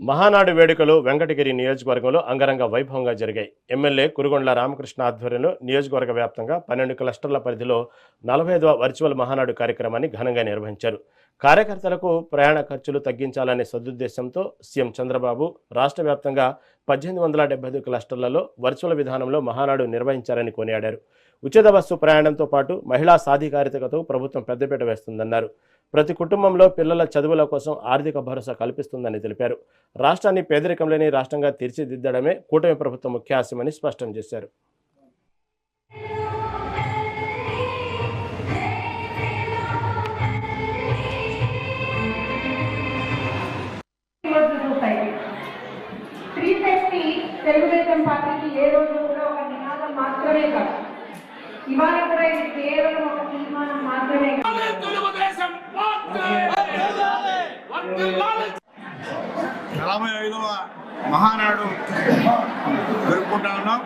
మహానాడు వేడుకలు వెంకటగిరి నియోజకవర్గంలో అంగరంగ వైభవంగా జరిగాయి. ఎమ్మెల్యే కురుగొండ్ల రామకృష్ణ ఆధ్వర్యంలో నియోజకవర్గ వ్యాప్తంగా 12 క్లస్టర్ల పరిధిలో 45వ వర్చువల్ మహానాడు కార్యక్రమాన్ని ఘనంగా నిర్వహించారు. కార్యకర్తలకు ప్రయాణ ఖర్చులు తగ్గించాలనే సదుద్దేశంతో సీఎం చంద్రబాబు రాష్ట్ర వ్యాప్తంగా 1875 క్లస్టర్లలో వర్చువల్ విధానంలో మహానాడు నిర్వహించారని కొనియాడారు. ఉచిత బస్సు ప్రయాణంతో పాటు మహిళా సాధికారితకు ప్రభుత్వం పెద్దపీట వేస్తుందన్నారు. ప్రతి కుటుంబంలో పిల్లల చదువుల కోసం ఆర్థిక భరోసా కల్పిస్తుందని తెలిపారు. రాష్ట్రాన్ని పేదరికం లేని రాష్ట్రంగా తీర్చిదిద్దడమే కూటమి ప్రభుత్వం ముఖ్య ఆశయమని స్పష్టం చేశారు. తెలుగుదేశం పార్టీకి ఏ రోజు కూడా ఒక నినాదం మాత్రమే కాదు, ఇవాళ కూడా ఇది కేవలం ఒక తీర్మానం మాత్రమే కాదు. 45వ మహానాడు జరుపుకుంటా ఉన్నాం.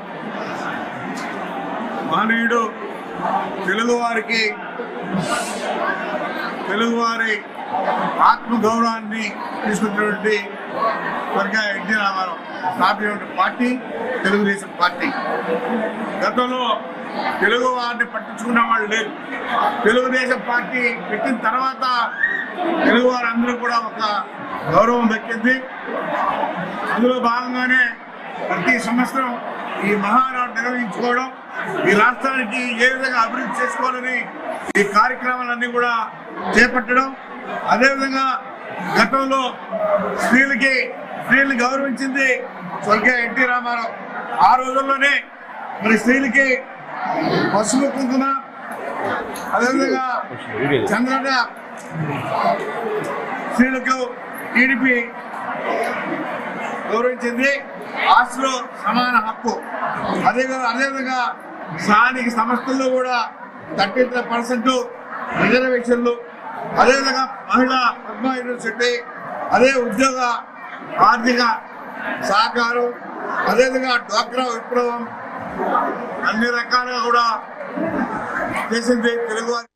మహనీయుడు తెలుగువారి ఆత్మగౌరవాన్ని తీసుకున్నటువంటి స్వర్గీయ ఎన్టీ రామారావు స్థాపించిన పార్టీ తెలుగుదేశం పార్టీ. గతంలో తెలుగు వారిని పట్టించుకున్న వాళ్ళు లేరు. తెలుగుదేశం పార్టీ పెట్టిన తర్వాత తెలుగు వారందరూ కూడా ఒక గౌరవం దక్కింది. అందులో భాగంగానే ప్రతి సంవత్సరం ఈ మహానాడు నిర్వహించుకోవడం, ఈ రాష్ట్రానికి ఏ విధంగా అభివృద్ధి చేసుకోవాలని ఈ కార్యక్రమాలన్నీ కూడా చేపట్టడం. అదేవిధంగా గతంలో స్త్రీలను గౌరవించింది స్వర్గీయ ఎన్టీ రామారావు. ఆ రోజుల్లోనే మరి స్త్రీలకి పసుపు కుంకుమ, అదేవిధంగా చంద్రన స్త్రీలకు టీడీపీ గౌరవించింది. ఆస్తిలో సమాన హక్కు. అదేవిధంగా స్థానిక సంస్థల్లో కూడా 33% రిజర్వేషన్లు. అదేవిధంగా మహిళా పద్మ యూనివర్సిటీ, అదే ఉద్యోగ ఆర్థిక సహకారం, అదేవిధంగా డ్వాక్రా విప్లవం, అన్ని రకాలుగా కూడా చేసింది తెలుగువారి.